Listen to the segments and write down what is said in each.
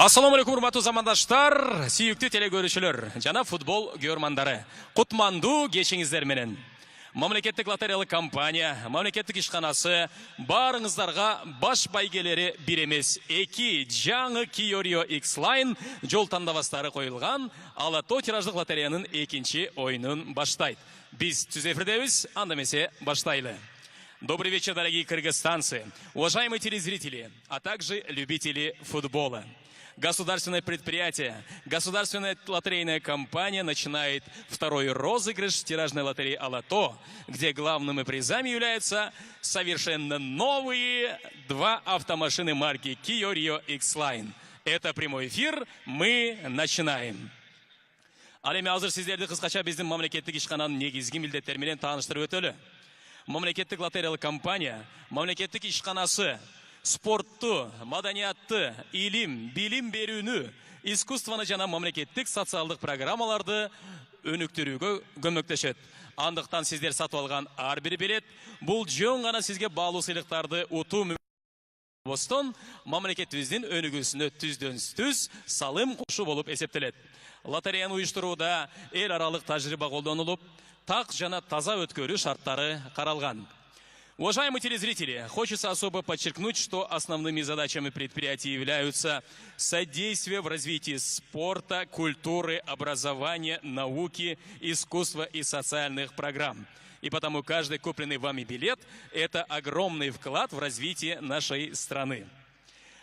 Ассаламу алейкум, урматтуу замандаштар, сүйүктүү телекөрүүчүлөр жана футбол көрмандары. Кутмандуу кечиңиздер менен. Мамлекеттик лотереялык компания, мамлекеттик ишканасы баарыңыздарга баш байгелери бир эмес, эки жаңы Kia Rio X-Line жол тандабастары коюлган Алато тираждык лотереянын экинчи оюнун баштайт. Биз түз эфирдебиз, анда эмесе баштайлы. Добрый вечер, дорогие кыргызстанцы, уважаемые телезрители, а также любители футбола. Государственное предприятие, государственная лотерейная компания начинает второй розыгрыш тиражной лотереи «Алато», где главными призами являются совершенно новые два автомашины марки Kia Rio X-Line. Это прямой эфир, мы начинаем. Алеме азыр сиздерди кыскача биздин мамлекеттик ишкананын негизги милдеттери менен тааныштырып өтөлү. Мамлекеттик лотереялык компания, мамлекеттик ишканасы спортту, маданиятты, илим, билим берүүнү, искусствону жана мамлекеттик социалдык программаларды өнүктүрүүгө көмөктөшөт. Андыктан сиздер сатып алган ар бир билет бул жөн гана сизге баалуу сыйлыктарды утуу мүмкүн. Мамлекетибиздин өнүгүүсүнө түздөн-түз салым кошуу болуп эсептелет. Лотереяны уюштурууда эл аралык тажрыйба колдонулуп, так жана таза өткөрүү шарттары каралган. Уважаемые телезрители, хочется особо подчеркнуть, что основными задачами предприятия являются содействие в развитии спорта, культуры, образования, науки, искусства и социальных программ. И потому каждый купленный вами билет – это огромный вклад в развитие нашей страны.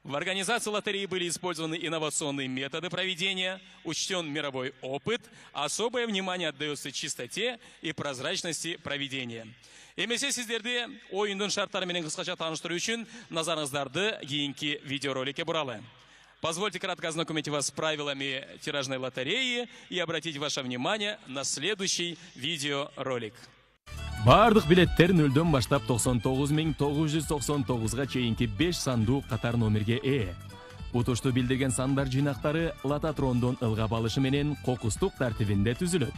В организации лотереи были использованы инновационные методы проведения, учтен мировой опыт, особое внимание отдается чистоте и прозрачности проведения. Эмесе сиздерди оюндун шарттары менен кыскача тааныштыруу үчүн назарыңыздарды кийинки видеороликке буралы. Позвольте кратко ознакомить вас с правилами тиражной лотереи и обратить ваше внимание на следующий видеоролик. Бардык билеттер 0дөн баштап 99.999 чейинки 5 сандуу катар номерге ээ. Утушту билдирген сандар жыйнактары лототрондон ылгап алышы менен кокустук тартибинде түзүлөт.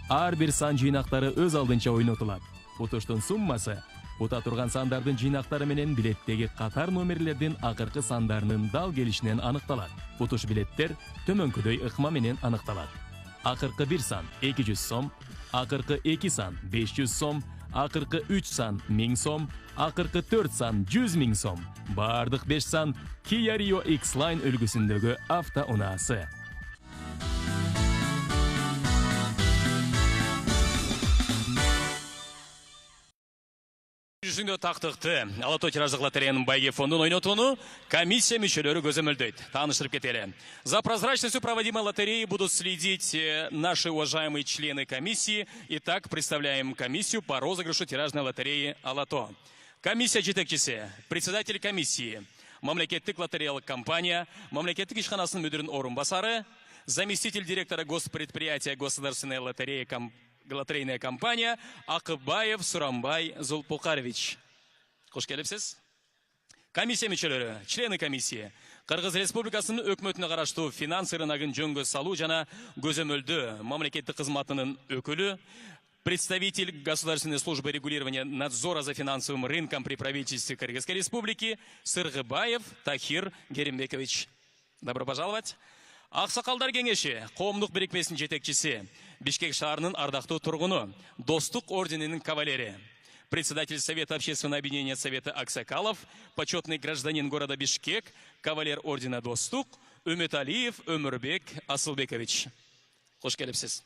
Ар бир сан жыйнактары өз алдынча ойнотулат. Утуштун суммасы ута турган сандардын жыйнактары менен билеттеги катар номерлердин акыркы сандарынын дал келишинен аныкталат. Утуш билеттер төмөнкүдөй ыкма менен аныкталат. Акыркы 1 сан 200 сом, акыркы 2 сан 500 сом, акыркы 3 сан 1000 сом, акыркы 4 сан 100 000 сом. Бардык 5 сан Kia Rio X-Line үлгүсүндөгү автоунаасы. Жүзүндө тактыкты Алато тираждык лотереянын байге фондун ойнотууну комиссия мүчөлөрү көзөмөлдөйт. Таанышырып кетели. За прозрачностью проводимой лотереи будут следить наши уважаемые члены комиссии. Итак, представляем комиссию по розыгрышу тиражной лотереи Алато. Комиссия жетекчиси, председатель комиссии, мамлекеттик лотереялык компания, мамлекеттик ишканасынын мүдүрүнүн орун басары, заместитель директора госпредприятия государственной лотерейная компания Акыбаев Сурамбай Зулпукарович. Кош келипсиз. Комиссия мүчөлөрү, члены комиссии. Кыргыз Республикасынын өкмөтүнө караштуу финанс рыногун жөнгө салуу жана көзөмөлдөө мамлекеттик кызматынын өкүлү, представитель Государственной службы регулирования надзора за финансовым рынком при правительстве Кыргызской Республики Сыргыбаев Тахир Геримбекович. Добро пожаловать. Аксакалдар кеңеши, коомдук бирикмесинин жетекчиси, Бишкек шаарынын ардактуу тургуну, Достук орденинин кавалери, председатель Совета общественного объединения Совета Аксакалов, почетный гражданин города Бишкек, кавалер ордена Достук, Үмүталиев Өмүрбек Асылбекович. Кош келипсиз.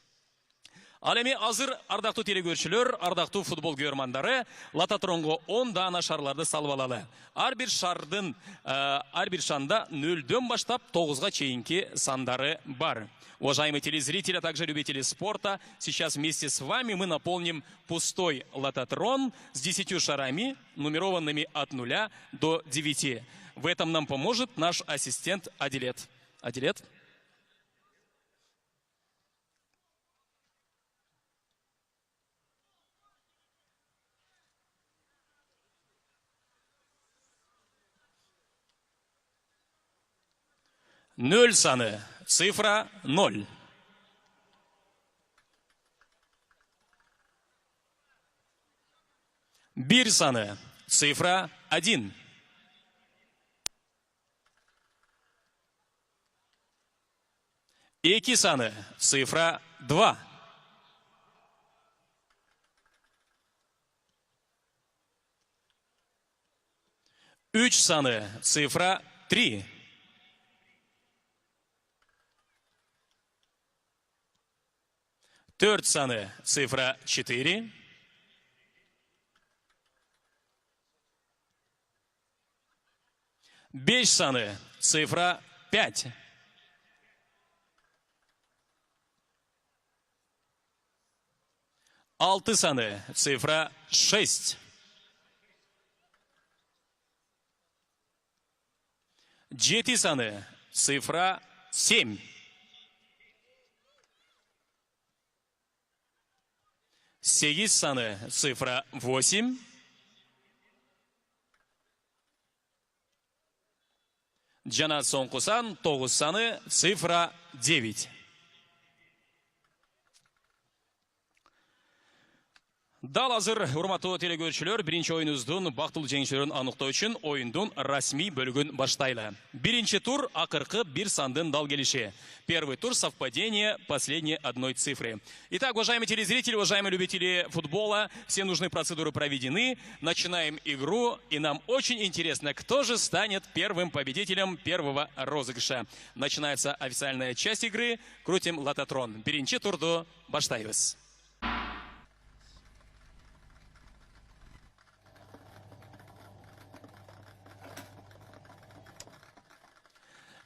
Ал эми азыр ардактуу телекөрүүчүлөр, ардактуу футбол көрмандары, лототронго 10 даана шарларды салып алалы. Ар бир шанда 0дөн баштап 9га чейинки сандары бар. Уважаемые телезрители, а также любители спорта, сейчас вместе с вами мы наполним пустой лототрон с 10 шарами, нумерованными от 0 до 9. В этом нам поможет наш ассистент Адилет. Адилет? Ноль саны, цифра 0. Бир саны, цифра 1. 2 sani, sifra 2. 3 sani, sifra 3. 4 sani, sifra 4. 5 sani, sifra 5. 6 sani, sifra 6. 7 sani, sifra 7. 8 sani, sifra 8. 9 san, 9 sani, sifra 9. Дал азыр, урматтуу телекөрүүчүлөр, биринчи оюнубуздун бактылуу жеңиштерин аныктоо үчүн оюндун расмий бөлүгүн баштайлы. Биринчи тур акыркы 1 сандын дал келиши. Первый тур совпадение последней одной цифры. Итак, уважаемые телезрители, уважаемые любители футбола, все нужные процедуры проведены. Начинаем игру, и нам очень интересно, кто же станет первым победителем первого розыгрыша. Начинается официальная часть игры. Крутим лототрон. Биринчи турду баштайбыз.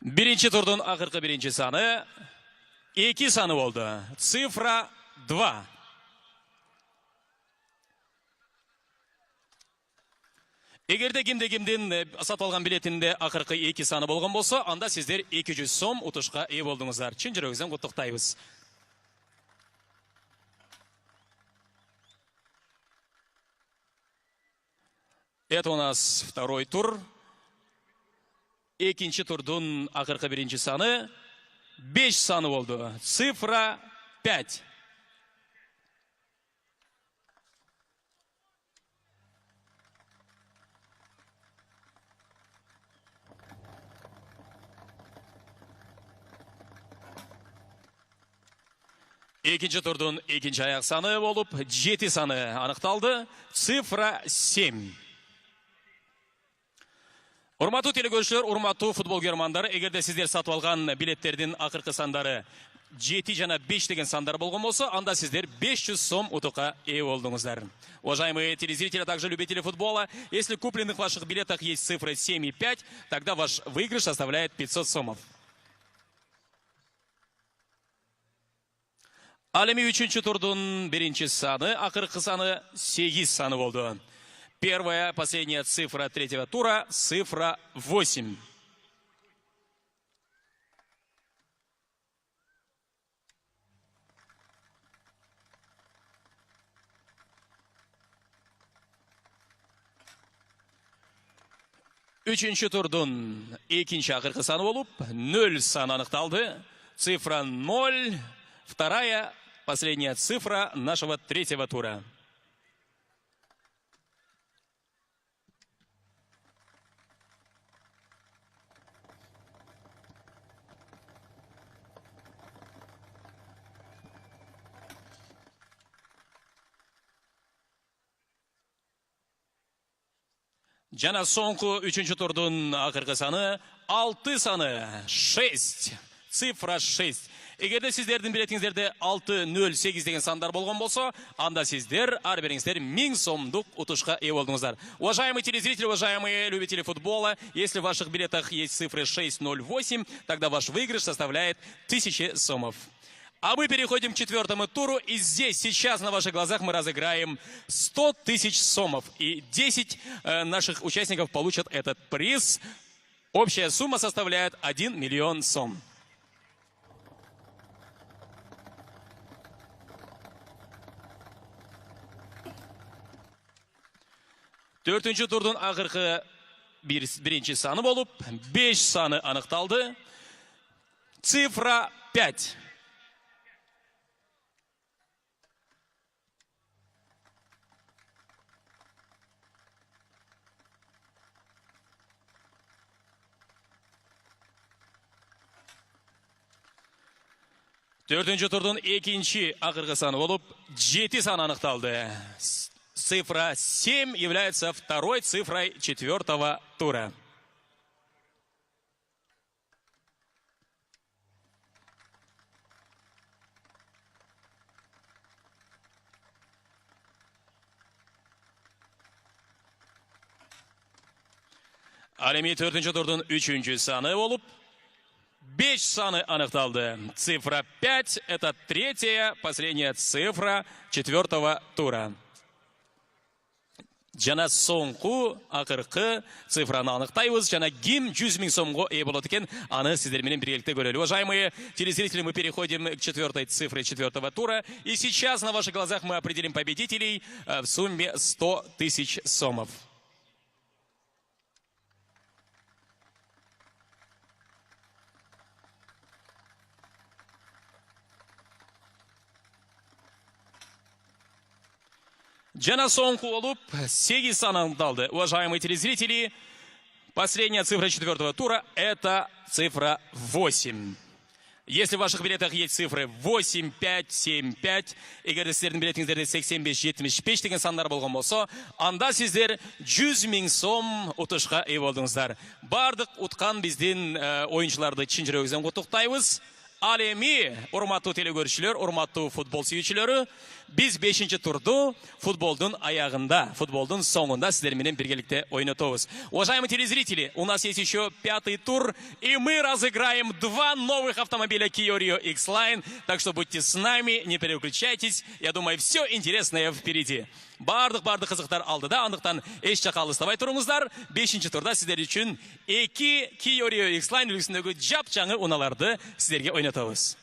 Биринчи турдун акыркы биринчи саны 2 саны болду. Цифра 2. Эгерде кимдин сатып алган билетинде акыркы 2 саны болгон болсо, анда сиздер 200 сом утушка ээ болдуңуздар. Чын жүрөгүбүздөн куттуктайбыз. Это у нас второй тур. Экинчи турдун акыркы биринчи саны 5 саны болду. Цифра 5. Экинчи турдун экинчи аяк саны болуп 7 саны аныкталды. Цифра 7. Урматтуу телекөрүүчүлөр, урматтуу футбол көрөрмандары, эгерде сиздер сатып алган билеттердин акыркы сандары 7 жана 5 деген сандар болгон болсо, анда сиздер 500 сом утукка ээ болдуңуздар. Уважаемые телезрители, а также любители футбола, если в купленных ваших билетах есть цифры 7 и 5, тогда ваш выигрыш составляет 500 сомов. Ал эми үчүнчү турдун биринчи саны, акыркы саны 8 саны болду. Первая, последняя цифра третьего тура, цифра 8. Үчүнчү турдун экинчи акыркы саны болуп, 0 саны аныкталды. Цифра 0. Вторая, последняя цифра нашего третьего тура. Жана соңку үчүнчү турдун акыркы саны 6 саны 6. Цифра 6. Эгерде сиздердин билетиңиздерде 608 деген сандар болгон болсо, анда сиздер ар бириңиздер 1000 сомдук утушка ээ болдуңуздар. Уважаемые телезрители, уважаемые любители футбола, если в ваших билетах есть цифры 608, тогда ваш выигрыш составляет 1000 сомов. А мы переходим к четвертому туру, и здесь, сейчас на ваших глазах мы разыграем 100 тысяч сомов. И 10 наших участников получат этот приз. Общая сумма составляет 1 миллион сом. Төртүнчү турдун акыркы биринчи саны болуп, 5 саны аныкталды. Цифра 5. Төртінші турдың екінші ақырғы саны болып, 7 сан анықталды. Цифра 7 является второй цифрой 4-го тура. Алеми төртінші турдың 3-ші саны болып, 5 саны анықталды. Цифра 5 – это третья, последняя цифра 4-го тура. Жана соңғы ақырқы цифраны анықтайбыз. Жана ким 100 000 сомға ие болады екен, аны сіздермен біргелікте көрелі. Уважаемые телезрители, мы переходим к 4-й цифре 4-го тура. И сейчас на ваших глазах мы определим победителей в сумме 100 000 сомов. Жана соңғы олуп 8 сан анықталды. Уважаемые телезрители, последняя цифра 4-го тура – это цифра 8. Если в ваших билетах есть цифры 8, 5, 7, 5, егер сіздердің билетіңіздерде 85, 75 деген сандар болған болса, анда сіздер 100 000 сом ұтышқа ие болдыңыздар. Бардық ұтқан бізден ойыншыларды чын жүрегімізден құттықтаймыз. Ал эми, урматтуу телегөрүүчүлөр, урматтуу футбол сүйүүчүлөрү, биз 5-чи турду футболдун аягында, футболдун соңунда сиздер менен биргеликте ойнотобуз. Уважаемые телезрители, у нас есть еще 5-й тур, и мы разыграем 2 новых автомобиля Kia Rio X-Line, так что будьте с нами, не переключайтесь, я думаю, все интересное впереди. Бардық қызықтар алдыда, андықтан еш жаққа алыстабай тұрыңыздар. 5-чи турда сіздер үшін 2 Kia Rio X-Line үлгісіндегі жап жаңы уналарды сіздерге ойнатабыз.